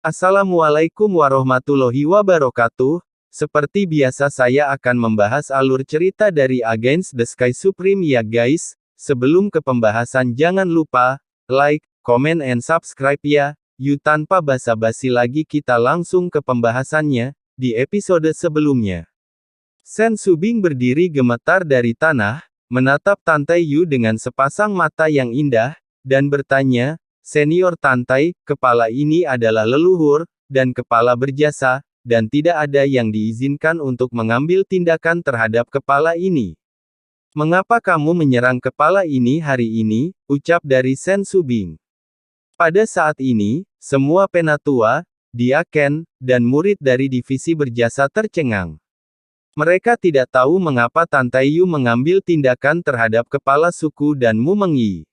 Assalamualaikum warahmatullahi wabarakatuh. Seperti biasa saya akan membahas alur cerita dari Against the Sky Supreme ya guys. Sebelum ke pembahasan jangan lupa, like, comment and subscribe ya. Yuk tanpa basa-basi lagi kita langsung ke pembahasannya, di episode sebelumnya. Sen Subing berdiri gemetar dari tanah, menatap Tantai Yu dengan sepasang mata yang indah, dan bertanya, Senior Tantai, kepala ini adalah leluhur, dan kepala berjasa, dan tidak ada yang diizinkan untuk mengambil tindakan terhadap kepala ini. Mengapa kamu menyerang kepala ini hari ini? Ucap dari Sen Subing. Pada saat ini, semua penatua, diaken, dan murid dari divisi berjasa tercengang. Mereka tidak tahu mengapa Tantai Yu mengambil tindakan terhadap kepala suku dan Mu Mengyi.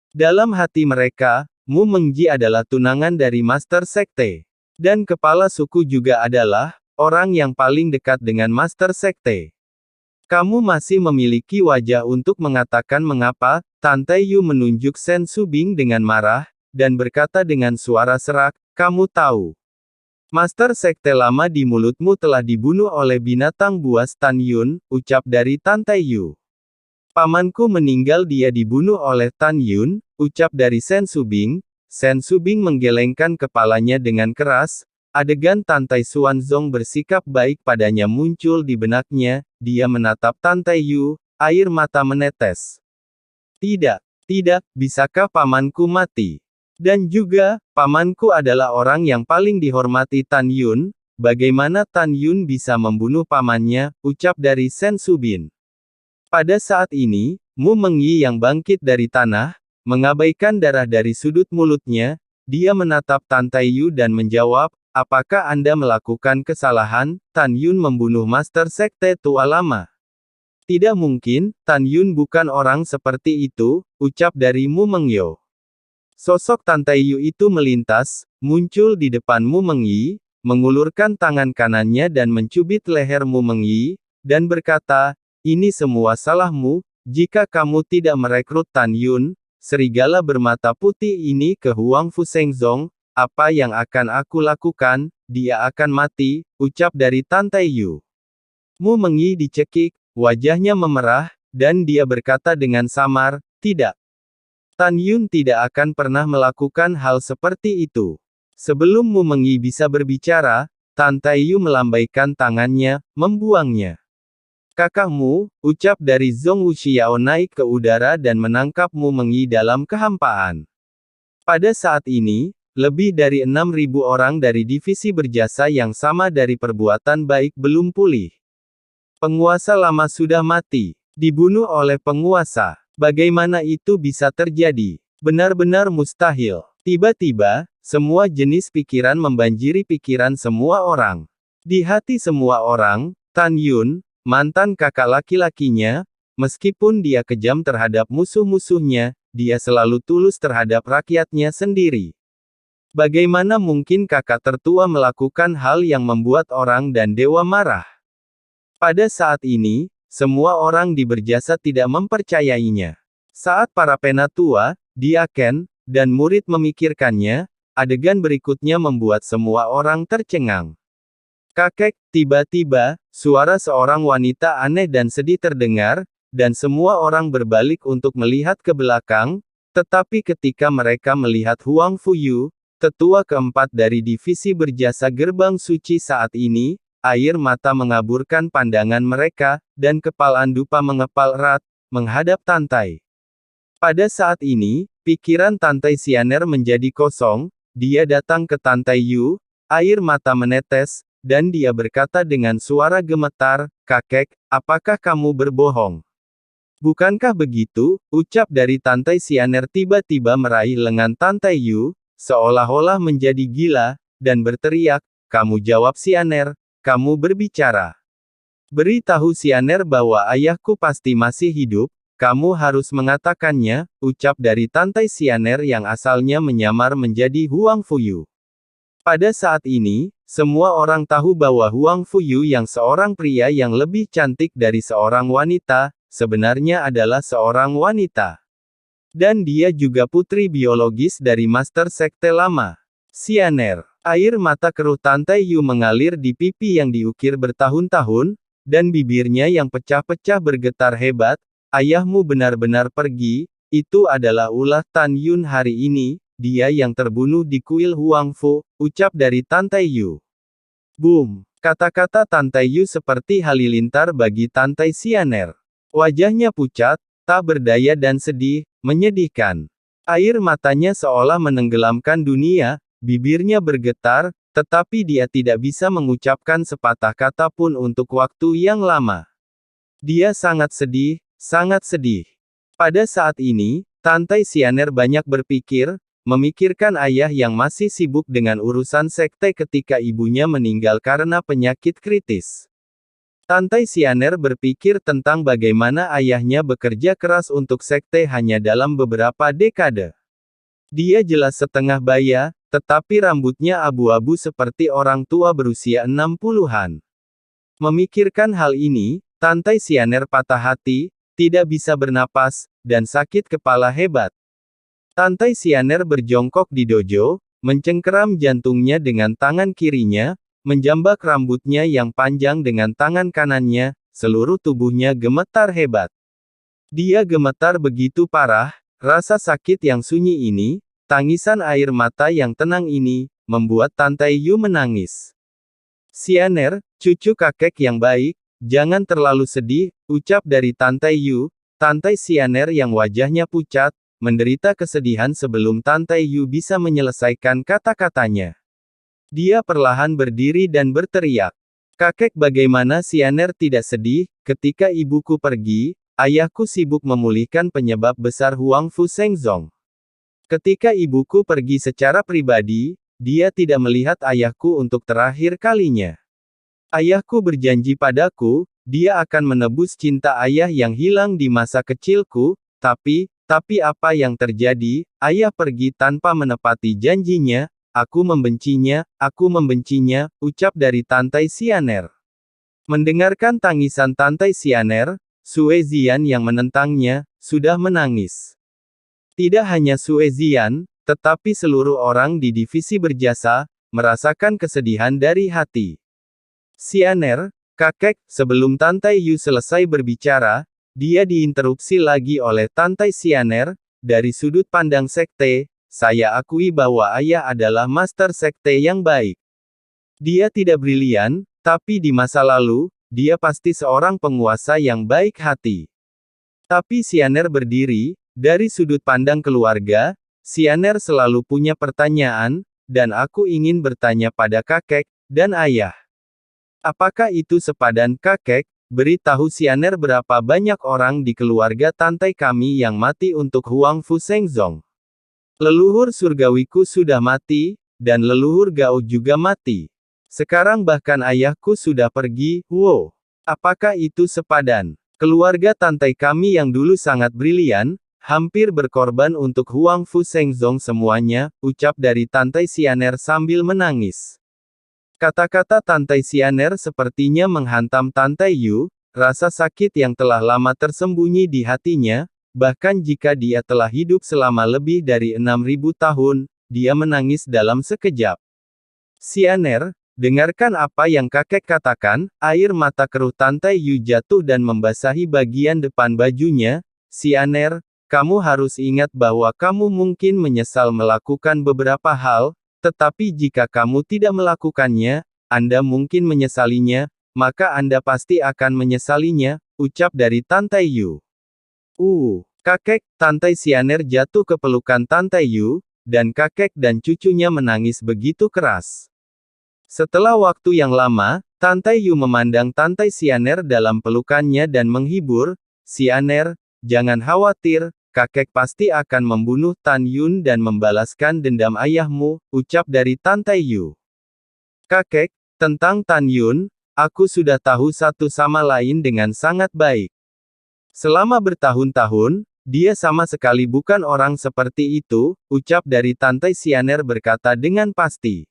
Dalam hati mereka, Mu Mengji adalah tunangan dari Master Sekte. Dan kepala suku juga adalah orang yang paling dekat dengan Master Sekte. Kamu masih memiliki wajah untuk mengatakan mengapa? Tantai Yu menunjuk Sen Subing dengan marah, dan berkata dengan suara serak, kamu tahu. Master Sekte lama di mulutmu telah dibunuh oleh binatang buas Tan Yun, ucap dari Tantai Yu. Pamanku meninggal dia dibunuh oleh Tan Yun, ucap dari Sen Subing. Sen Subing menggelengkan kepalanya dengan keras, adegan Tantai Xuanzong bersikap baik padanya muncul di benaknya, dia menatap Tantai Yu, air mata menetes. Tidak, bisakah pamanku mati? Dan juga, pamanku adalah orang yang paling dihormati Tan Yun, bagaimana Tan Yun bisa membunuh pamannya, ucap dari Sen Subing. Pada saat ini, Mu Mengyi yang bangkit dari tanah, mengabaikan darah dari sudut mulutnya, dia menatap Tantai Yu dan menjawab, apakah Anda melakukan kesalahan? Tan Yun membunuh Master Sekte tua lama. Tidak mungkin, Tan Yun bukan orang seperti itu, ucap dari Mu Mengyo. Sosok Tantai Yu itu melintas, muncul di depan Mu Mengyi, mengulurkan tangan kanannya dan mencubit leher Mu Mengyi, dan berkata, ini semua salahmu, jika kamu tidak merekrut Tan Yun, serigala bermata putih ini ke Huang Fu Shengzong, apa yang akan aku lakukan? Dia akan mati, ucap dari Tantai Yu. Mu Mengyi dicekik, wajahnya memerah, dan dia berkata dengan samar, tidak. Tan Yun tidak akan pernah melakukan hal seperti itu. Sebelum Mu Mengyi bisa berbicara, Tantai Yu melambaikan tangannya, membuangnya. Kakakmu, ucap dari Zhong Wuxiao naik ke udara dan menangkap Mu Mengyi dalam kehampaan. Pada saat ini, lebih dari 6.000 orang dari divisi berjasa yang sama dari perbuatan baik belum pulih. Penguasa lama sudah mati, dibunuh oleh penguasa. Bagaimana itu bisa terjadi? Benar-benar mustahil. Tiba-tiba, semua jenis pikiran membanjiri pikiran semua orang. Di hati semua orang, Tan Yun, mantan kakak laki-lakinya, meskipun dia kejam terhadap musuh-musuhnya, dia selalu tulus terhadap rakyatnya sendiri. Bagaimana mungkin kakak tertua melakukan hal yang membuat orang dan dewa marah? Pada saat ini, semua orang di berjasa tidak mempercayainya. Saat para penatua, diaken, dan murid memikirkannya, adegan berikutnya membuat semua orang tercengang. Kakek, tiba-tiba, suara seorang wanita aneh dan sedih terdengar, dan semua orang berbalik untuk melihat ke belakang, tetapi ketika mereka melihat Huang Fuyu, tetua keempat dari divisi berjasa gerbang suci saat ini, air mata mengaburkan pandangan mereka, dan kepalan dupa mengepal erat, menghadap Tantai. Pada saat ini, pikiran Tantai Xianer menjadi kosong, dia datang ke Tantai Yu, air mata menetes, dan dia berkata dengan suara gemetar, kakek, apakah kamu berbohong? Bukankah begitu? Ucap dari Tantai Xianer tiba-tiba meraih lengan Tantai Yu, seolah-olah menjadi gila, dan berteriak, kamu jawab Xianer, kamu berbicara. Beritahu Xianer bahwa ayahku pasti masih hidup, kamu harus mengatakannya, ucap dari Tantai Xianer yang asalnya menyamar menjadi Huang Fuyu. Pada saat ini, semua orang tahu bahwa Huang Fuyu yang seorang pria yang lebih cantik dari seorang wanita, sebenarnya adalah seorang wanita. Dan dia juga putri biologis dari Master Sekte Lama. Xianer. Air mata keruh Tante Yu mengalir di pipi yang diukir bertahun-tahun, dan bibirnya yang pecah-pecah bergetar hebat. Ayahmu benar-benar pergi, itu adalah ulah Tan Yun hari ini, dia yang terbunuh di kuil Huang Fu, ucap dari Tante Yu. Boom! Kata-kata Tante Yu seperti halilintar bagi Tante Xianer. Wajahnya pucat, tak berdaya dan sedih, menyedihkan. Air matanya seolah menenggelamkan dunia, bibirnya bergetar, tetapi dia tidak bisa mengucapkan sepatah kata pun untuk waktu yang lama. Dia sangat sedih, sangat sedih. Pada saat ini, Tante Xianer banyak berpikir, memikirkan ayah yang masih sibuk dengan urusan sekte ketika ibunya meninggal karena penyakit kritis. Tante Xianer berpikir tentang bagaimana ayahnya bekerja keras untuk sekte hanya dalam beberapa dekade. Dia jelas setengah baya, tetapi rambutnya abu-abu seperti orang tua berusia 60-an. Memikirkan hal ini, Tante Xianer patah hati, tidak bisa bernapas, dan sakit kepala hebat. Tante Xianer berjongkok di dojo, mencengkeram jantungnya dengan tangan kirinya, menjambak rambutnya yang panjang dengan tangan kanannya, seluruh tubuhnya gemetar hebat. Dia gemetar begitu parah, rasa sakit yang sunyi ini, tangisan air mata yang tenang ini, membuat Tante Yu menangis. Xianer, cucu kakek yang baik, jangan terlalu sedih, ucap dari Tante Yu. Tante Xianer yang wajahnya pucat, menderita kesedihan sebelum Tante Yu bisa menyelesaikan kata-katanya. Dia perlahan berdiri dan berteriak. Kakek, bagaimana Xianer tidak sedih, ketika ibuku pergi, ayahku sibuk memulihkan penyebab besar Huang Fu Shengzong. Ketika ibuku pergi secara pribadi, dia tidak melihat ayahku untuk terakhir kalinya. Ayahku berjanji padaku, dia akan menebus cinta ayah yang hilang di masa kecilku, tapi apa yang terjadi, ayah pergi tanpa menepati janjinya. Aku membencinya, ucap dari Tante Xianer. Mendengarkan tangisan Tante Xianer, Sue Zian yang menentangnya, sudah menangis. Tidak hanya Sue Zian, tetapi seluruh orang di divisi berjasa, merasakan kesedihan dari hati. Xianer, kakek, sebelum Tante Yu selesai berbicara, dia diinterupsi lagi oleh Tante Xianer, dari sudut pandang sekte, saya akui bahwa ayah adalah master sekte yang baik. Dia tidak brilian, tapi di masa lalu, dia pasti seorang penguasa yang baik hati. Tapi Xianer berdiri, dari sudut pandang keluarga, Xianer selalu punya pertanyaan, dan aku ingin bertanya pada kakek, dan ayah. Apakah itu sepadan kakek? Beritahu Xianer berapa banyak orang di keluarga tante kami yang mati untuk Huang Fu Shengzong. Leluhur surgawiku sudah mati, dan leluhur Gao juga mati. Sekarang bahkan ayahku sudah pergi, wow. Apakah itu sepadan? Keluarga tante kami yang dulu sangat brilian, hampir berkorban untuk Huang Fu Shengzong semuanya, ucap dari Tante Xianer sambil menangis. Kata-kata Tante Xianer sepertinya menghantam Tante Yu, rasa sakit yang telah lama tersembunyi di hatinya. Bahkan jika dia telah hidup selama lebih dari 6.000 tahun, dia menangis dalam sekejap. Xianer, dengarkan apa yang kakek katakan, air mata keruh Tante Yu jatuh dan membasahi bagian depan bajunya. Xianer, kamu harus ingat bahwa kamu mungkin menyesal melakukan beberapa hal, tetapi jika kamu tidak melakukannya, Anda mungkin menyesalinya, maka Anda pasti akan menyesalinya, ucap dari Tante Yu. Kakek, Tante Xianer jatuh ke pelukan Tante Yu, dan kakek dan cucunya menangis begitu keras. Setelah waktu yang lama, Tante Yu memandang Tante Xianer dalam pelukannya dan menghibur, Xianer, jangan khawatir, kakek pasti akan membunuh Tan Yun dan membalaskan dendam ayahmu, ucap dari Tante Yu. Kakek, tentang Tan Yun, aku sudah tahu satu sama lain dengan sangat baik. Selama bertahun-tahun, dia sama sekali bukan orang seperti itu, ucap dari Tante Xianer berkata dengan pasti.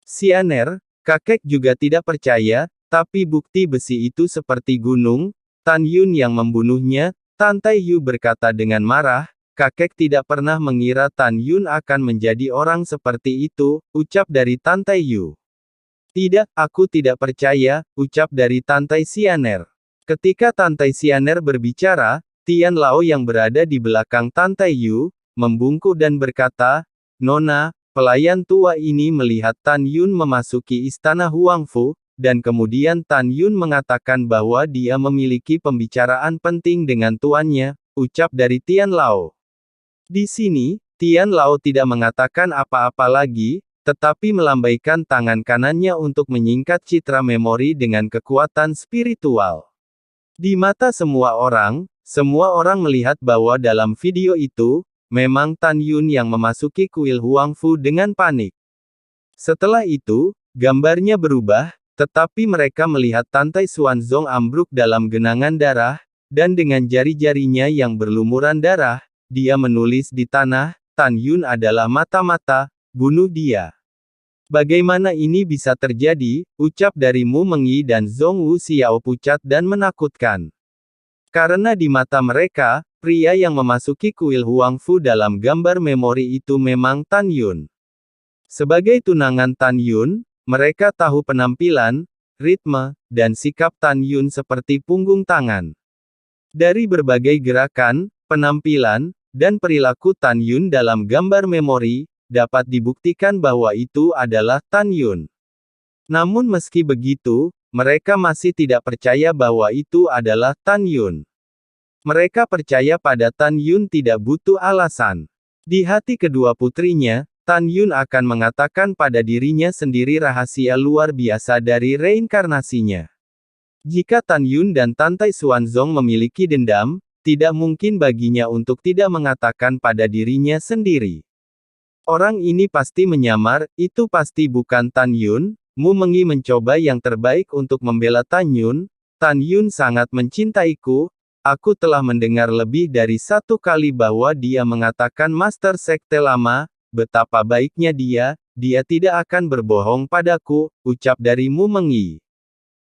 Xianer, kakek juga tidak percaya, tapi bukti besi itu seperti gunung, Tan Yun yang membunuhnya, Tante Yu berkata dengan marah, kakek tidak pernah mengira Tan Yun akan menjadi orang seperti itu, ucap dari Tante Yu. Tidak, aku tidak percaya, ucap dari Tante Xianer. Ketika Tante Xianer berbicara, Tian Lao yang berada di belakang Tante Yu, membungkuk dan berkata, Nona, pelayan tua ini melihat Tan Yun memasuki istana Huangfu, dan kemudian Tan Yun mengatakan bahwa dia memiliki pembicaraan penting dengan tuannya, ucap dari Tian Lao. Di sini, Tian Lao tidak mengatakan apa-apa lagi, tetapi melambaikan tangan kanannya untuk menyingkat citra memori dengan kekuatan spiritual. Di mata semua orang melihat bahwa dalam video itu, memang Tan Yun yang memasuki kuil Huangfu dengan panik. Setelah itu, gambarnya berubah, tetapi mereka melihat Tante Xuanzong ambruk dalam genangan darah, dan dengan jari-jarinya yang berlumuran darah, dia menulis di tanah, Tan Yun adalah mata-mata, bunuh dia. Bagaimana ini bisa terjadi, ucap dari Mu Mengyi dan Zhong Wu Xiao pucat dan menakutkan. Karena di mata mereka, pria yang memasuki kuil Huangfu dalam gambar memori itu memang Tan Yun. Sebagai tunangan Tan Yun, mereka tahu penampilan, ritme, dan sikap Tan Yun seperti punggung tangan. Dari berbagai gerakan, penampilan, dan perilaku Tan Yun dalam gambar memori, dapat dibuktikan bahwa itu adalah Tan Yun. Namun meski begitu, mereka masih tidak percaya bahwa itu adalah Tan Yun. Mereka percaya pada Tan Yun tidak butuh alasan. Di hati kedua putrinya, Tan Yun akan mengatakan pada dirinya sendiri rahasia luar biasa dari reinkarnasinya. Jika Tan Yun dan Tante Xuanzong memiliki dendam, tidak mungkin baginya untuk tidak mengatakan pada dirinya sendiri. Orang ini pasti menyamar, itu pasti bukan Tan Yun. Mu Mengyi mencoba yang terbaik untuk membela Tan Yun. Tan Yun sangat mencintaiku. Aku telah mendengar lebih dari satu kali bahwa dia mengatakan Master Sekte Lama, betapa baiknya dia tidak akan berbohong padaku, ucap dari Mu Mengyi.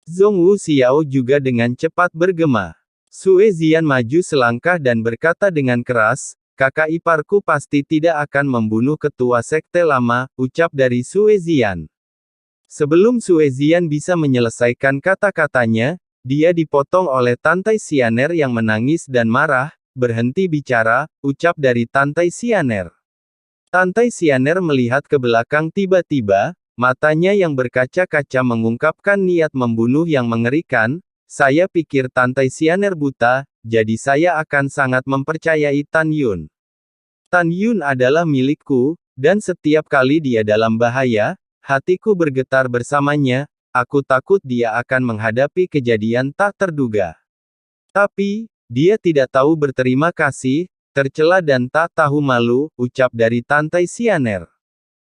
Zhong Wu Xiao juga dengan cepat bergema. Sue Zian maju selangkah dan berkata dengan keras, kakak iparku pasti tidak akan membunuh ketua sekte lama, ucap dari Sue Zian. Sebelum Sue Zian bisa menyelesaikan kata-katanya, dia dipotong oleh Tante Xianer yang menangis dan marah, berhenti bicara, ucap dari Tante Xianer. Tante Xianer melihat ke belakang tiba-tiba, matanya yang berkaca-kaca mengungkapkan niat membunuh yang mengerikan. Saya pikir Tante Xianer buta, jadi saya akan sangat mempercayai Tan Yun. Tan Yun adalah milikku, dan setiap kali dia dalam bahaya, hatiku bergetar bersamanya, aku takut dia akan menghadapi kejadian tak terduga. Tapi, dia tidak tahu berterima kasih, tercela dan tak tahu malu, ucap dari Tante Xianer.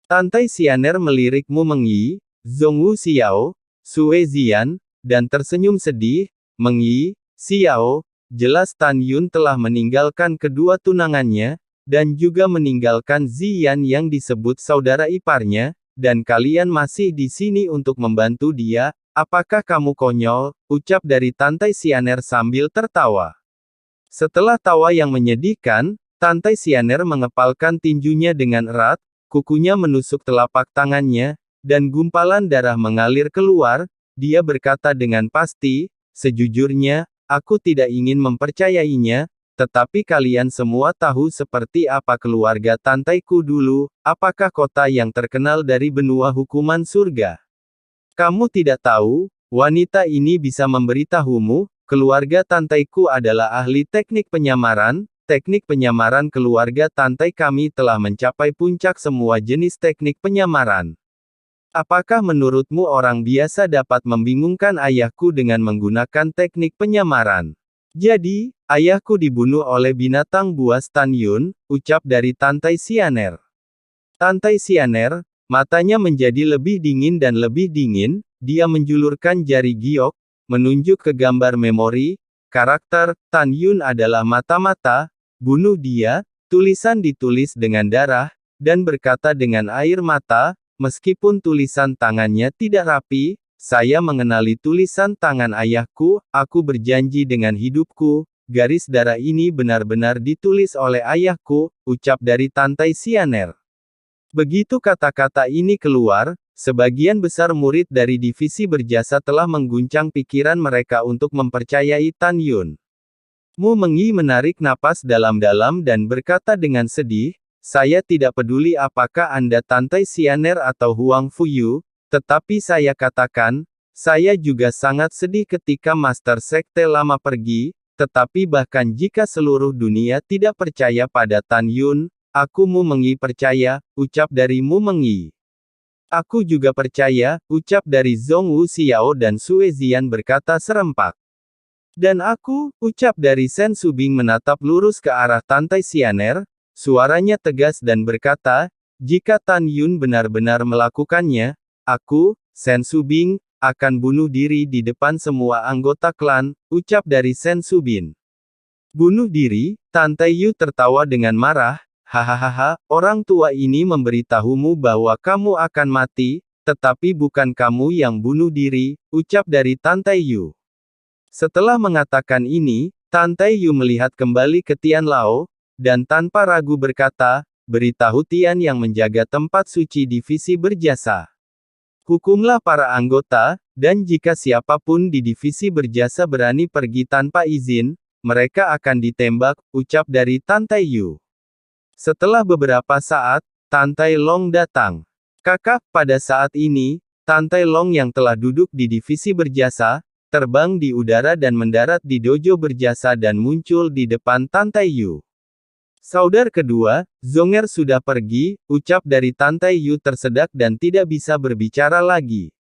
Tante Xianer melirik Mu Mengyi, Zhong Wu Xiao, Sue Zian, dan tersenyum sedih. Mengyi, Xiao, jelas Tan Yun telah meninggalkan kedua tunangannya, dan juga meninggalkan Ziyan yang disebut saudara iparnya, dan kalian masih di sini untuk membantu dia, apakah kamu konyol, ucap dari Tante Xianer sambil tertawa. Setelah tawa yang menyedihkan, Tante Xianer mengepalkan tinjunya dengan erat, kukunya menusuk telapak tangannya, dan gumpalan darah mengalir keluar. Dia berkata dengan pasti, sejujurnya, aku tidak ingin mempercayainya, tetapi kalian semua tahu seperti apa keluarga tanteku dulu, apakah kota yang terkenal dari benua hukuman surga. Kamu tidak tahu, wanita ini bisa memberitahumu, keluarga tanteku adalah ahli teknik penyamaran keluarga tante kami telah mencapai puncak semua jenis teknik penyamaran. Apakah menurutmu orang biasa dapat membingungkan ayahku dengan menggunakan teknik penyamaran? Jadi, ayahku dibunuh oleh binatang buas Tan Yun, ucap dari Tante Xianer. Tante Xianer, matanya menjadi lebih dingin dan lebih dingin, dia menjulurkan jari giok, menunjuk ke gambar memori, karakter, Tan Yun adalah mata-mata, bunuh dia, tulisan ditulis dengan darah, dan berkata dengan air mata, meskipun tulisan tangannya tidak rapi, saya mengenali tulisan tangan ayahku, aku berjanji dengan hidupku, garis darah ini benar-benar ditulis oleh ayahku, ucap dari Tantai Xianer. Begitu kata-kata ini keluar, sebagian besar murid dari divisi berjasa telah mengguncang pikiran mereka untuk mempercayai Tan Yun. Mu Mengyi menarik napas dalam-dalam dan berkata dengan sedih, saya tidak peduli apakah Anda Tantai Xianer atau Huang Fuyu, tetapi saya katakan, saya juga sangat sedih ketika Master Sekte Lama pergi, tetapi bahkan jika seluruh dunia tidak percaya pada Tan Yun, aku Mu Mengyi percaya, ucap dari Mu Mengyi. Aku juga percaya, ucap dari Zhong Wu Xiao dan Sue Zian berkata serempak. Dan aku, ucap dari Shen Subing menatap lurus ke arah Tantai Xianer, suaranya tegas dan berkata, jika Tan Yun benar-benar melakukannya, aku, Shen Subing, akan bunuh diri di depan semua anggota klan, ucap dari Shen Subin. Bunuh diri? Tantai Yu tertawa dengan marah, hahaha, orang tua ini memberitahumu bahwa kamu akan mati, tetapi bukan kamu yang bunuh diri, ucap dari Tantai Yu. Setelah mengatakan ini, Tantai Yu melihat kembali ke Tian Lao, dan tanpa ragu berkata, beritahu Tian yang menjaga tempat suci divisi berjasa. Hukumlah para anggota, dan jika siapapun di divisi berjasa berani pergi tanpa izin, mereka akan ditembak, ucap dari Tantai Yu. Setelah beberapa saat, Tantai Long datang. Kakak, pada saat ini, Tantai Long yang telah duduk di divisi berjasa, terbang di udara dan mendarat di dojo berjasa dan muncul di depan Tantai Yu. Saudara kedua, Zonger sudah pergi, ucap dari Tantai Yu tersedak dan tidak bisa berbicara lagi.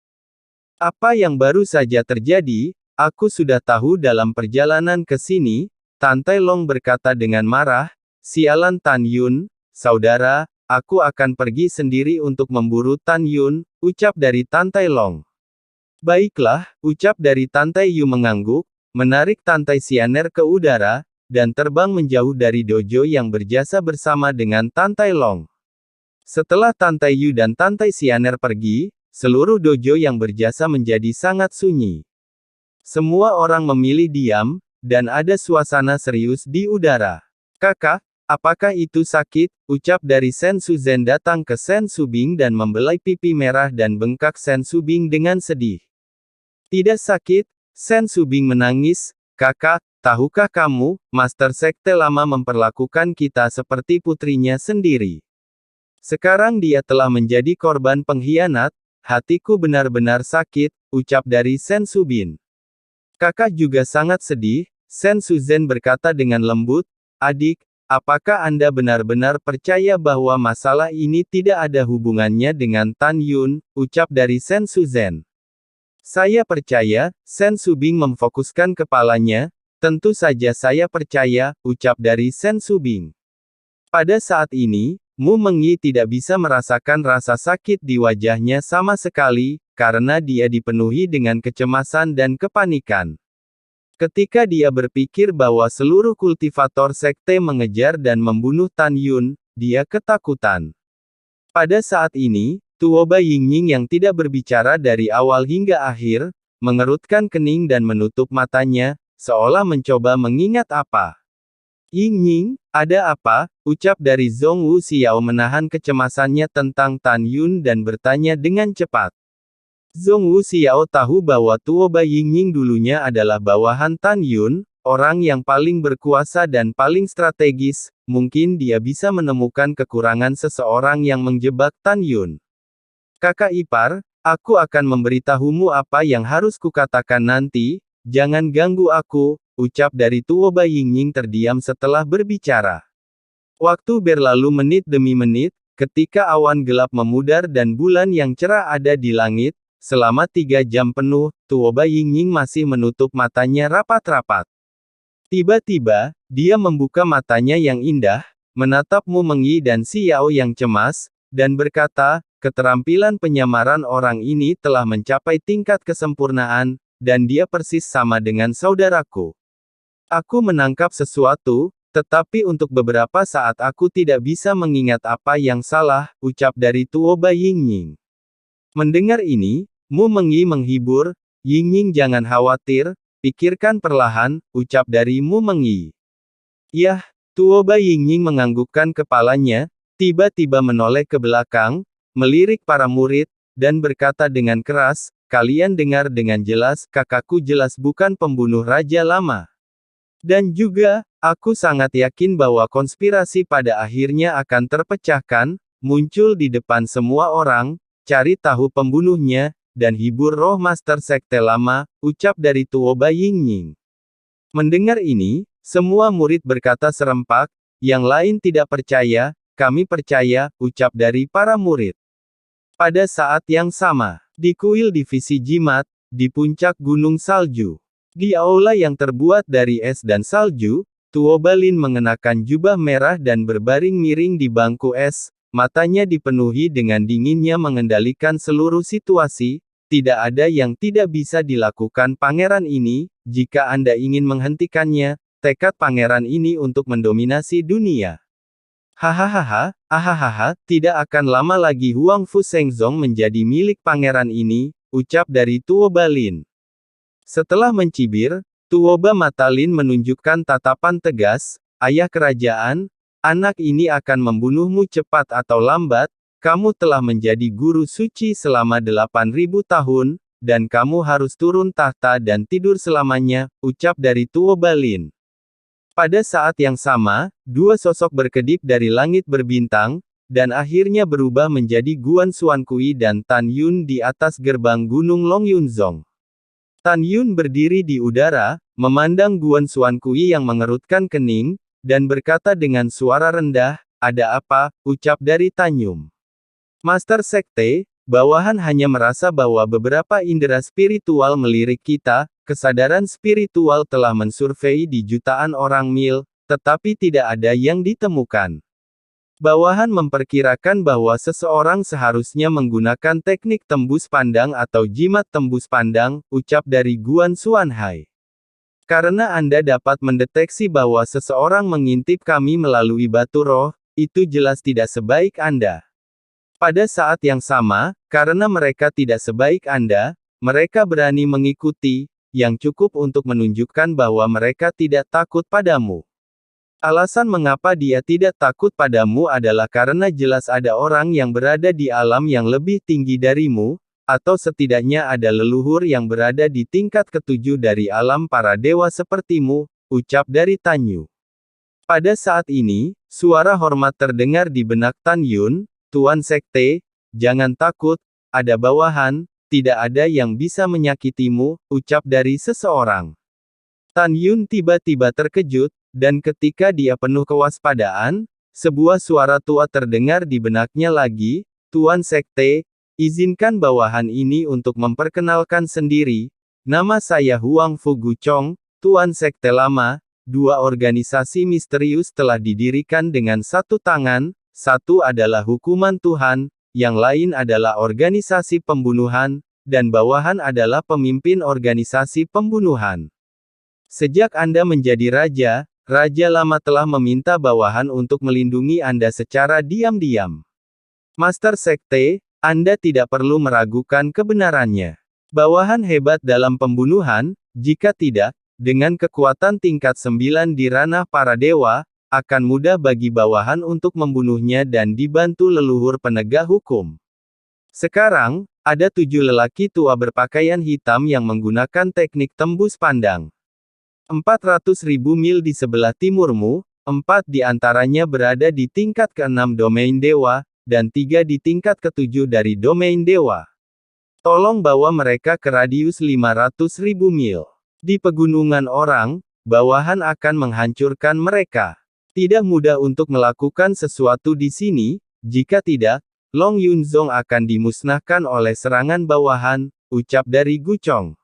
Apa yang baru saja terjadi, aku sudah tahu dalam perjalanan ke sini, Tantai Long berkata dengan marah, sialan Tan Yun, saudara, aku akan pergi sendiri untuk memburu Tan Yun, ucap dari Tantai Long. Baiklah, ucap dari Tantai Yu mengangguk, menarik Tantai Xianer ke udara, dan terbang menjauh dari dojo yang berjasa bersama dengan Tantai Long. Setelah Tantai Yu dan Tantai Xianer pergi, seluruh dojo yang berjasa menjadi sangat sunyi. Semua orang memilih diam, dan ada suasana serius di udara. Kakak, apakah itu sakit? Ucap dari Shen Suzhen datang ke Shen Subing dan membelai pipi merah dan bengkak Shen Subing dengan sedih. Tidak sakit, Shen Subing menangis, kakak, tahukah kamu, Master Sekte Lama memperlakukan kita seperti putrinya sendiri. Sekarang dia telah menjadi korban pengkhianat, hatiku benar-benar sakit, ucap dari Shen Subin. Kakak juga sangat sedih, Shen Suzhen berkata dengan lembut, adik, apakah Anda benar-benar percaya bahwa masalah ini tidak ada hubungannya dengan Tan Yun, ucap dari Shen Suzhen. Saya percaya, Shen Subing memfokuskan kepalanya, tentu saja saya percaya, ucap dari Shen Subing. Pada saat ini, Mu Mengyi tidak bisa merasakan rasa sakit di wajahnya sama sekali, karena dia dipenuhi dengan kecemasan dan kepanikan. Ketika dia berpikir bahwa seluruh kultivator sekte mengejar dan membunuh Tan Yun, dia ketakutan. Pada saat ini, Tuoba Yingying yang tidak berbicara dari awal hingga akhir, mengerutkan kening dan menutup matanya, seolah mencoba mengingat apa. Yingying, ada apa? Ucap dari Zhong Wu Xiao menahan kecemasannya tentang Tan Yun dan bertanya dengan cepat. Zhong Wu Xiao tahu bahwa Tuoba Yingying dulunya adalah bawahan Tan Yun, orang yang paling berkuasa dan paling strategis, mungkin dia bisa menemukan kekurangan seseorang yang menjebak Tan Yun. Kakak ipar, aku akan memberitahumu apa yang harus kukatakan nanti, jangan ganggu aku, ucap dari Tuoba Yingying terdiam setelah berbicara. Waktu berlalu menit demi menit, ketika awan gelap memudar dan bulan yang cerah ada di langit, selama 3 jam penuh, Tuoba Yingying masih menutup matanya rapat-rapat. Tiba-tiba, dia membuka matanya yang indah, menatap Mu Mengyi dan Xiao yang cemas, dan berkata, keterampilan penyamaran orang ini telah mencapai tingkat kesempurnaan, dan dia persis sama dengan saudaraku. Aku menangkap sesuatu, tetapi untuk beberapa saat aku tidak bisa mengingat apa yang salah, ucap dari Tuoba Yingying. Mendengar ini, Mu Mengyi menghibur, Yingying jangan khawatir, pikirkan perlahan, ucap dari Mu Mengyi. Yah, Tuoba Yingning menganggukkan kepalanya, tiba-tiba menoleh ke belakang, melirik para murid, dan berkata dengan keras, kalian dengar dengan jelas, kakakku jelas bukan pembunuh Raja Lama. Dan juga, aku sangat yakin bahwa konspirasi pada akhirnya akan terpecahkan, muncul di depan semua orang, cari tahu pembunuhnya, dan hibur roh Master Sekte Lama, ucap dari Tuoba Yingning. Mendengar ini, semua murid berkata serempak, yang lain tidak percaya, kami percaya, ucap dari para murid. Pada saat yang sama, di kuil divisi jimat, di puncak gunung salju. Di aula yang terbuat dari es dan salju, Tuoba Lin mengenakan jubah merah dan berbaring miring di bangku es, matanya dipenuhi dengan dinginnya mengendalikan seluruh situasi, tidak ada yang tidak bisa dilakukan pangeran ini, jika Anda ingin menghentikannya, tekad pangeran ini untuk mendominasi dunia. Hahaha, ahahaha, tidak akan lama lagi Huang Fu Shengzong menjadi milik pangeran ini, ucap dari Tuoba Lin. Setelah mencibir, Tuoba Mata Lin menunjukkan tatapan tegas, ayah kerajaan, anak ini akan membunuhmu cepat atau lambat, kamu telah menjadi guru suci selama 8.000 tahun, dan kamu harus turun tahta dan tidur selamanya, ucap dari Tuoba Lin. Pada saat yang sama, dua sosok berkedip dari langit berbintang, dan akhirnya berubah menjadi Guan Xuankui dan Tan Yun di atas gerbang gunung Longyunzong. Tan Yun berdiri di udara, memandang Guan Xuankui yang mengerutkan kening, dan berkata dengan suara rendah, ada apa, ucap dari Tan Yun. Master Sekte, bawahan hanya merasa bahwa beberapa indera spiritual melirik kita, kesadaran spiritual telah mensurvei di jutaan orang mil, tetapi tidak ada yang ditemukan. Bawahan memperkirakan bahwa seseorang seharusnya menggunakan teknik tembus pandang atau jimat tembus pandang, ucap dari Guan Xuanhai. Karena Anda dapat mendeteksi bahwa seseorang mengintip kami melalui batu roh, itu jelas tidak sebaik Anda. Pada saat yang sama, karena mereka tidak sebaik Anda, mereka berani mengikuti, yang cukup untuk menunjukkan bahwa mereka tidak takut padamu. Alasan mengapa dia tidak takut padamu adalah karena jelas ada orang yang berada di alam yang lebih tinggi darimu, atau setidaknya ada leluhur yang berada di tingkat ketujuh dari alam para dewa sepertimu, ucap dari Tan Yun. Pada saat ini, suara hormat terdengar di benak Tan Yun, Tuan Sekte, jangan takut, ada bawahan, tidak ada yang bisa menyakitimu, ucap dari seseorang. Tan Yun tiba-tiba terkejut, dan ketika dia penuh kewaspadaan, sebuah suara tua terdengar di benaknya lagi, Tuan Sekte, izinkan bawahan ini untuk memperkenalkan sendiri, nama saya Huang Fu Guchong, Tuan Sekte Lama, dua organisasi misterius telah didirikan dengan satu tangan, satu adalah hukuman Tuhan, yang lain adalah organisasi pembunuhan, dan bawahan adalah pemimpin organisasi pembunuhan. Sejak Anda menjadi raja, Raja Lama telah meminta bawahan untuk melindungi Anda secara diam-diam. Master Sekte, Anda tidak perlu meragukan kebenarannya. Bawahan hebat dalam pembunuhan, jika tidak, dengan kekuatan tingkat 9 di ranah para dewa, akan mudah bagi bawahan untuk membunuhnya dan dibantu leluhur penegak hukum. Sekarang, ada 7 lelaki tua berpakaian hitam yang menggunakan teknik tembus pandang. 400.000 mil di sebelah timurmu, 4 di antaranya berada di tingkat ke-6 domain dewa, dan 3 di tingkat ke-7 dari domain dewa. Tolong bawa mereka ke radius 500.000 mil. Di pegunungan orang, bawahan akan menghancurkan mereka. Tidak mudah untuk melakukan sesuatu di sini, jika tidak, Longyunzong akan dimusnahkan oleh serangan bawahan, ucap dari Guchong.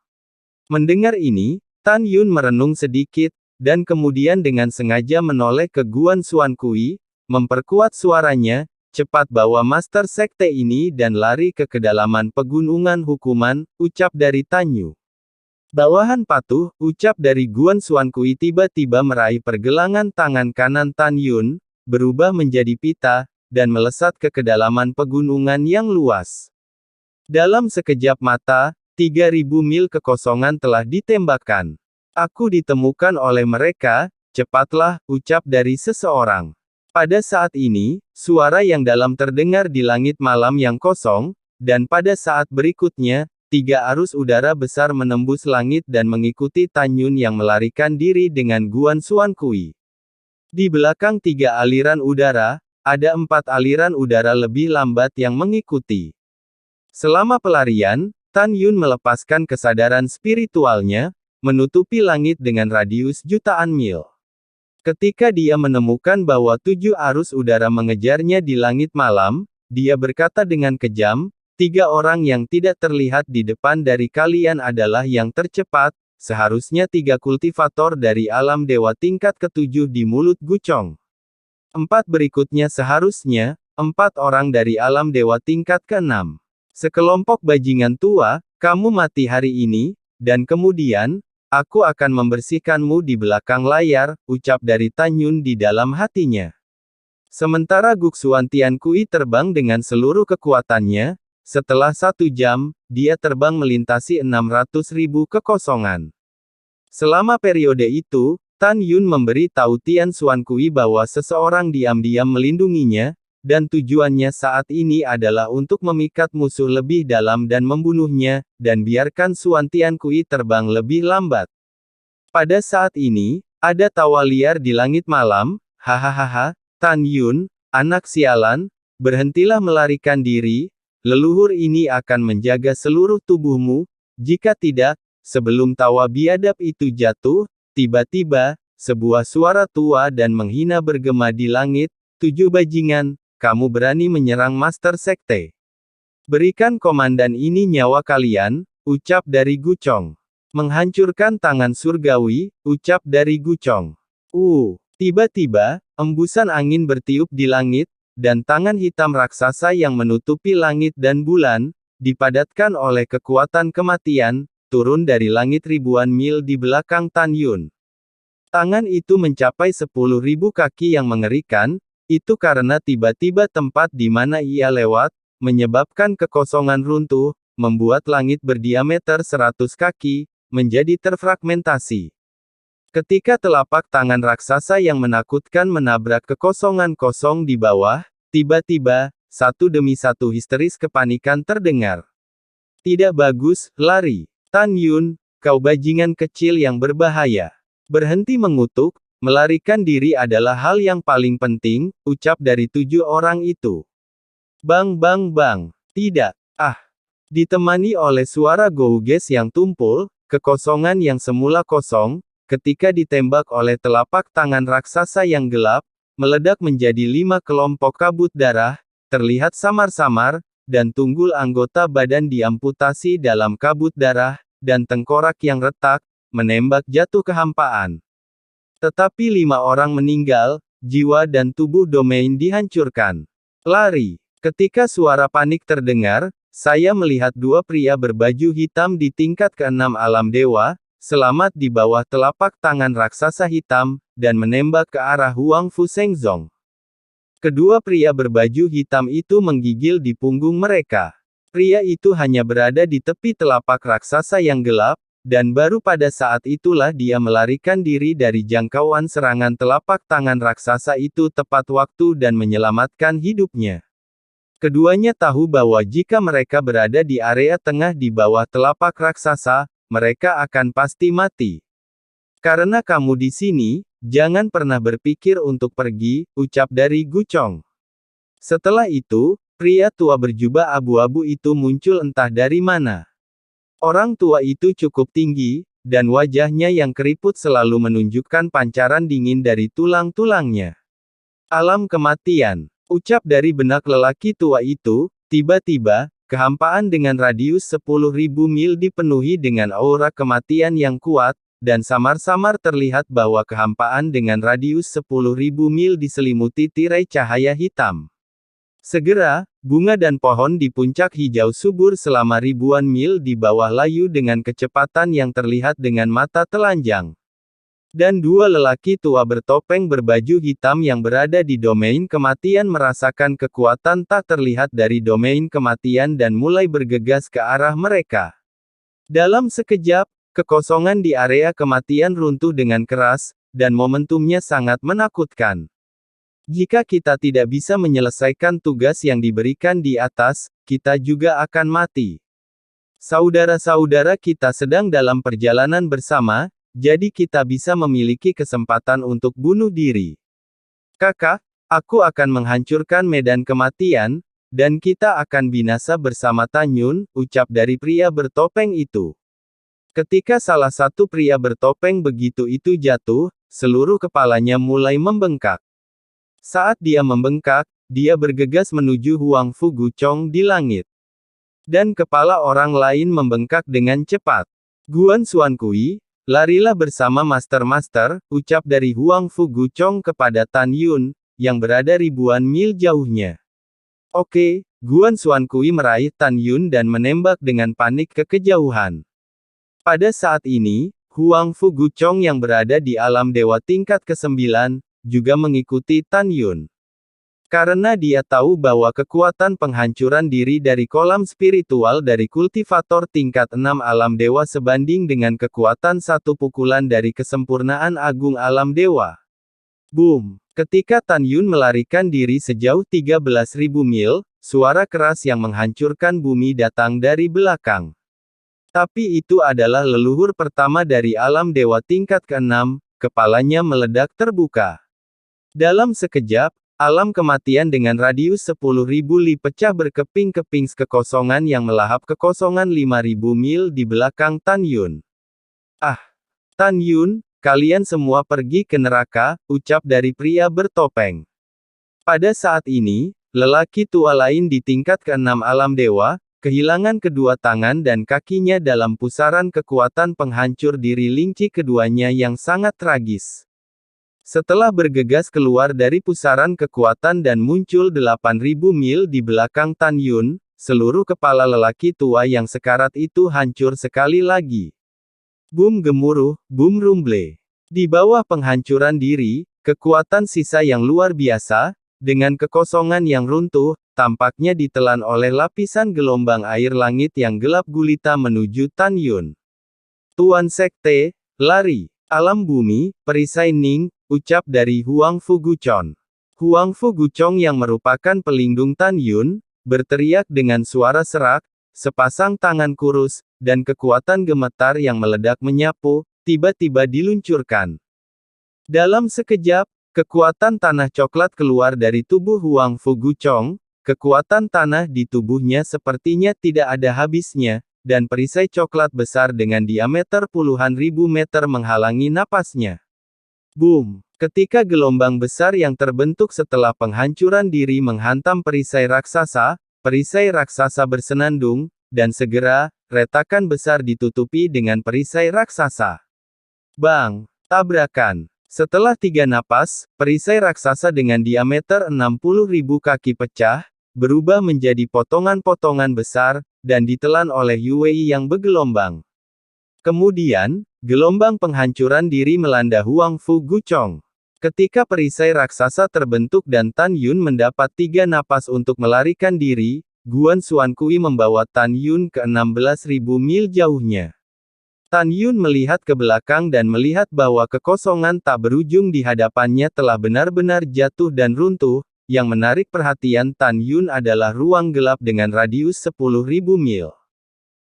Mendengar ini, Tan Yun merenung sedikit, dan kemudian dengan sengaja menoleh ke Guan Xuankui, memperkuat suaranya, cepat bawa Master Sekte ini dan lari ke kedalaman pegunungan hukuman, ucap dari Tan Yun. Bawahan patuh, ucap dari Guan Xuankui tiba-tiba meraih pergelangan tangan kanan Tan Yun, berubah menjadi pita, dan melesat ke kedalaman pegunungan yang luas. Dalam sekejap mata, 3.000 mil kekosongan telah ditembakkan. Aku ditemukan oleh mereka, cepatlah, ucap dari seseorang. Pada saat ini, suara yang dalam terdengar di langit malam yang kosong, dan pada saat berikutnya, 3 arus udara besar menembus langit dan mengikuti Tan Yun yang melarikan diri dengan Guan Xuan Kui. Di belakang 3 aliran udara, ada 4 aliran udara lebih lambat yang mengikuti. Selama pelarian, Tan Yun melepaskan kesadaran spiritualnya, menutupi langit dengan radius jutaan mil. Ketika dia menemukan bahwa 7 arus udara mengejarnya di langit malam, dia berkata dengan kejam, 3 orang yang tidak terlihat di depan dari kalian adalah yang tercepat, seharusnya 3 kultivator dari alam dewa tingkat ke-7 di mulut Gucong. 4 berikutnya seharusnya, 4 orang dari alam dewa tingkat ke-6. Sekelompok bajingan tua, kamu mati hari ini, dan kemudian, aku akan membersihkanmu di belakang layar, ucap dari Tan Yun di dalam hatinya. Sementara Guxuan Tiankui terbang dengan seluruh kekuatannya, setelah 1 jam, dia terbang melintasi 600.000 kekosongan. Selama periode itu, Tan Yun memberi tahu Tian Xuan Kui bahwa seseorang diam-diam melindunginya, dan tujuannya saat ini adalah untuk memikat musuh lebih dalam dan membunuhnya, dan biarkan Xuan Tiankui terbang lebih lambat. Pada saat ini, ada tawa liar di langit malam, hahaha, Tan Yun, anak sialan, berhentilah melarikan diri, leluhur ini akan menjaga seluruh tubuhmu, jika tidak, sebelum tawa biadab itu jatuh, tiba-tiba, sebuah suara tua dan menghina bergema di langit, 7 bajingan, kamu berani menyerang Master Sekte. Berikan komandan ini nyawa kalian, ucap dari Gucong. Menghancurkan tangan surgawi, ucap dari Gucong. Tiba-tiba, embusan angin bertiup di langit, dan tangan hitam raksasa yang menutupi langit dan bulan, dipadatkan oleh kekuatan kematian, turun dari langit ribuan mil di belakang Tan Yun. Tangan itu mencapai 10.000 kaki yang mengerikan, itu karena tiba-tiba tempat di mana ia lewat, menyebabkan kekosongan runtuh, membuat langit berdiameter 100 kaki, menjadi terfragmentasi. Ketika telapak tangan raksasa yang menakutkan menabrak kekosongan kosong di bawah, tiba-tiba, satu demi satu histeris kepanikan terdengar. Tidak bagus, lari. Tan Yun, kau bajingan kecil yang berbahaya. Berhenti mengutuk, melarikan diri adalah hal yang paling penting, ucap dari 7 orang itu. Bang bang bang. Tidak. Ditemani oleh suara gouges yang tumpul, kekosongan yang semula kosong, ketika ditembak oleh telapak tangan raksasa yang gelap, meledak menjadi 5 kelompok kabut darah, terlihat samar-samar, dan tunggul anggota badan diamputasi dalam kabut darah, dan tengkorak yang retak, menembak jatuh kehampaan. Tetapi 5 orang meninggal, jiwa dan tubuh domain dihancurkan. Lari. Ketika suara panik terdengar, saya melihat 2 pria berbaju hitam di tingkat ke-6 alam dewa, selamat di bawah telapak tangan raksasa hitam, dan menembak ke arah Huang Fu Shengzong. Kedua pria berbaju hitam itu menggigil di punggung mereka. Pria itu hanya berada di tepi telapak raksasa yang gelap, dan baru pada saat itulah dia melarikan diri dari jangkauan serangan telapak tangan raksasa itu tepat waktu dan menyelamatkan hidupnya. Keduanya tahu bahwa jika mereka berada di area tengah di bawah telapak raksasa, mereka akan pasti mati. Karena kamu di sini, jangan pernah berpikir untuk pergi, ucap dari Gucong. Setelah itu, pria tua berjubah abu-abu itu muncul entah dari mana. Orang tua itu cukup tinggi, dan wajahnya yang keriput selalu menunjukkan pancaran dingin dari tulang-tulangnya. Alam kematian, ucap dari benak lelaki tua itu, tiba-tiba, kehampaan dengan radius 10.000 mil dipenuhi dengan aura kematian yang kuat, dan samar-samar terlihat bahwa kehampaan dengan radius 10.000 mil diselimuti tirai cahaya hitam. Segera, bunga dan pohon di puncak hijau subur selama ribuan mil di bawah layu dengan kecepatan yang terlihat dengan mata telanjang. Dan 2 lelaki tua bertopeng berbaju hitam yang berada di domain kematian merasakan kekuatan tak terlihat dari domain kematian dan mulai bergegas ke arah mereka. Dalam sekejap, Kekosongan di area kematian runtuh dengan keras, dan momentumnya sangat menakutkan. Jika kita tidak bisa menyelesaikan tugas yang diberikan di atas, kita juga akan mati. Saudara-saudara kita sedang dalam perjalanan bersama, jadi kita bisa memiliki kesempatan untuk bunuh diri. Kakak, aku akan menghancurkan medan kematian, dan kita akan binasa bersama Tan Yun, ucap dari pria bertopeng itu. Ketika salah satu pria bertopeng begitu itu jatuh, seluruh kepalanya mulai membengkak. Saat dia membengkak, dia bergegas menuju Huang Fu Guchong di langit. Dan kepala orang lain membengkak dengan cepat. Guan Xuankui, larilah bersama Master-Master, ucap dari Huang Fu Guchong kepada Tan Yun, yang berada ribuan mil jauhnya. Oke, Guan Xuankui meraih Tan Yun dan menembak dengan panik ke kejauhan. Pada saat ini, Huang Fu Guchong yang berada di alam dewa tingkat ke-9, juga mengikuti Tan Yun. Karena dia tahu bahwa kekuatan penghancuran diri dari kolam spiritual dari kultivator tingkat 6 alam dewa sebanding dengan kekuatan satu pukulan dari kesempurnaan agung alam dewa. Boom! Ketika Tan Yun melarikan diri sejauh 13.000 mil, suara keras yang menghancurkan bumi datang dari belakang. Tapi itu adalah leluhur pertama dari alam dewa tingkat ke-6, kepalanya meledak terbuka. Dalam sekejap, alam kematian dengan radius 10.000 li pecah berkeping-keping kekosongan yang melahap kekosongan 5.000 mil di belakang Tan Yun. Ah! Tan Yun, kalian semua pergi ke neraka, ucap dari pria bertopeng. Pada saat ini, lelaki tua lain di tingkat ke-6 alam dewa, kehilangan kedua tangan dan kakinya dalam pusaran kekuatan penghancur diri linci keduanya yang sangat tragis. Setelah bergegas keluar dari pusaran kekuatan dan muncul 8.000 mil di belakang Tan Yun, seluruh kepala lelaki tua yang sekarat itu hancur sekali lagi. Boom gemuruh, boom rumble. Di bawah penghancuran diri, kekuatan sisa yang luar biasa, dengan kekosongan yang runtuh, tampaknya ditelan oleh lapisan gelombang air langit yang gelap gulita menuju Tan Yun. Tuan Sekte, lari. Alam bumi, perisai Ning, ucap dari Huang Fu Guchong. Huang Fu Guchong yang merupakan pelindung Tan Yun, berteriak dengan suara serak, sepasang tangan kurus, dan kekuatan gemetar yang meledak menyapu, tiba-tiba diluncurkan. Dalam sekejap, kekuatan tanah coklat keluar dari tubuh Huang Fu Guchong, kekuatan tanah di tubuhnya sepertinya tidak ada habisnya, dan perisai coklat besar dengan diameter puluhan ribu meter menghalangi napasnya. Boom! Ketika gelombang besar yang terbentuk setelah penghancuran diri menghantam perisai raksasa bersenandung, dan segera, retakan besar ditutupi dengan perisai raksasa. Bang! Tabrakan! Setelah 3 napas, perisai raksasa dengan diameter 60.000 kaki pecah, berubah menjadi potongan-potongan besar, dan ditelan oleh Yue yang bergelombang. Kemudian, gelombang penghancuran diri melanda Huang Fu Guchong. Ketika perisai raksasa terbentuk dan Tan Yun mendapat 3 napas untuk melarikan diri, Guan Xuankui membawa Tan Yun ke 16.000 mil jauhnya. Tan Yun melihat ke belakang dan melihat bahwa kekosongan tak berujung di hadapannya telah benar-benar jatuh dan runtuh. Yang menarik perhatian Tan Yun adalah ruang gelap dengan radius 10.000 mil.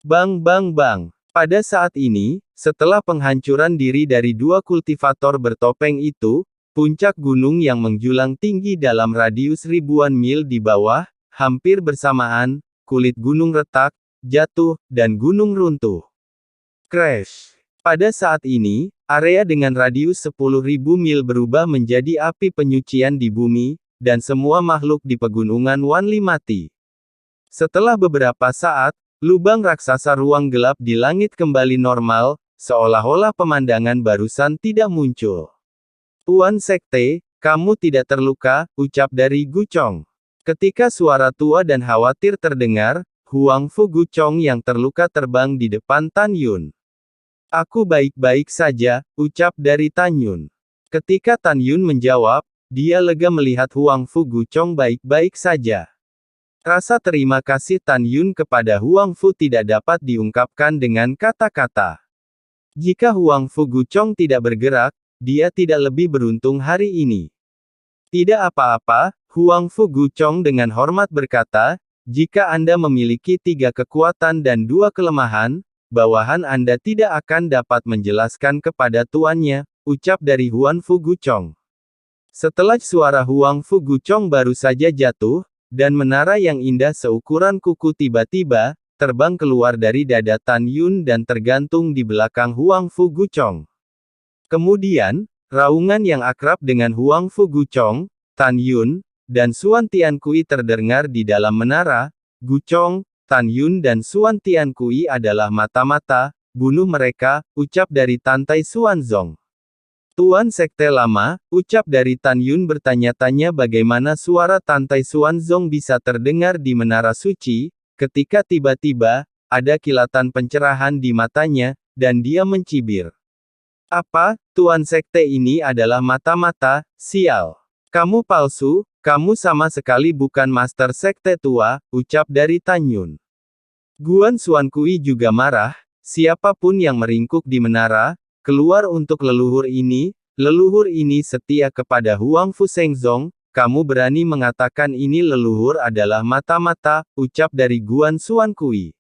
Bang bang bang. Pada saat ini, setelah penghancuran diri dari 2 kultivator bertopeng itu, puncak gunung yang menjulang tinggi dalam radius ribuan mil di bawah, hampir bersamaan, kulit gunung retak, jatuh, dan gunung runtuh. Crash! Pada saat ini, area dengan radius 10.000 mil berubah menjadi api penyucian di bumi, dan semua makhluk di pegunungan Wanli mati. Setelah beberapa saat, lubang raksasa ruang gelap di langit kembali normal, seolah-olah pemandangan barusan tidak muncul. Tuan Sekte, kamu tidak terluka, ucap dari Guchong. Ketika suara tua dan khawatir terdengar, Huang Fu Guchong yang terluka terbang di depan Tan Yun. Aku baik-baik saja, ucap dari Tan Yun. Ketika Tan Yun menjawab, dia lega melihat Huang Fu Guchong baik-baik saja. Rasa terima kasih Tan Yun kepada Huang Fu tidak dapat diungkapkan dengan kata-kata. Jika Huang Fuguchong tidak bergerak, dia tidak lebih beruntung hari ini. Tidak apa-apa, Huang Fuguchong dengan hormat berkata, jika Anda memiliki 3 kekuatan dan 2 kelemahan, bawahan Anda tidak akan dapat menjelaskan kepada tuannya, ucap dari Huang Fuguchong. Setelah suara Huang Fuguchong baru saja jatuh, dan menara yang indah seukuran kuku tiba-tiba, terbang keluar dari dada Tan Yun dan tergantung di belakang Huang Fuguchong. Kemudian, raungan yang akrab dengan Huang Fuguchong, Tan Yun, dan Suan Tiankui terdengar di dalam menara. Guchong, Tan Yun dan Suan Tiankui adalah mata-mata, bunuh mereka, ucap dari Tantai Xuanzong. Tuan Sekte Lama, ucap dari Tan Yun bertanya-tanya bagaimana suara Tantai Xuanzong bisa terdengar di menara suci, ketika tiba-tiba, ada kilatan pencerahan di matanya, dan dia mencibir. Apa, Tuan Sekte ini adalah mata-mata, sial. Kamu palsu, kamu sama sekali bukan Master Sekte tua, ucap dari Tan Yun. Guan Xuankui juga marah, siapapun yang meringkuk di menara, keluar untuk leluhur ini setia kepada Huang Fushengzong, kamu berani mengatakan ini leluhur adalah mata-mata, ucap dari Guan Xuankui.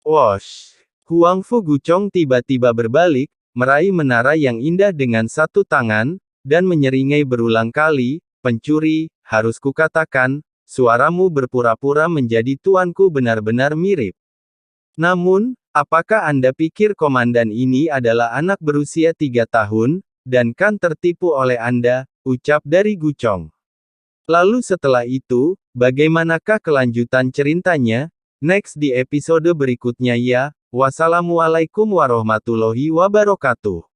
Wosh! Huang Fuguchong tiba-tiba berbalik, meraih menara yang indah dengan satu tangan, dan menyeringai berulang kali, pencuri, harus kukatakan, suaramu berpura-pura menjadi tuanku benar-benar mirip. Namun, apakah Anda pikir komandan ini adalah anak berusia 3 tahun, dan kan tertipu oleh Anda, ucap dari Guchong. Lalu setelah itu, bagaimanakah kelanjutan ceritanya? Next di episode berikutnya ya, wassalamualaikum warahmatullahi wabarakatuh.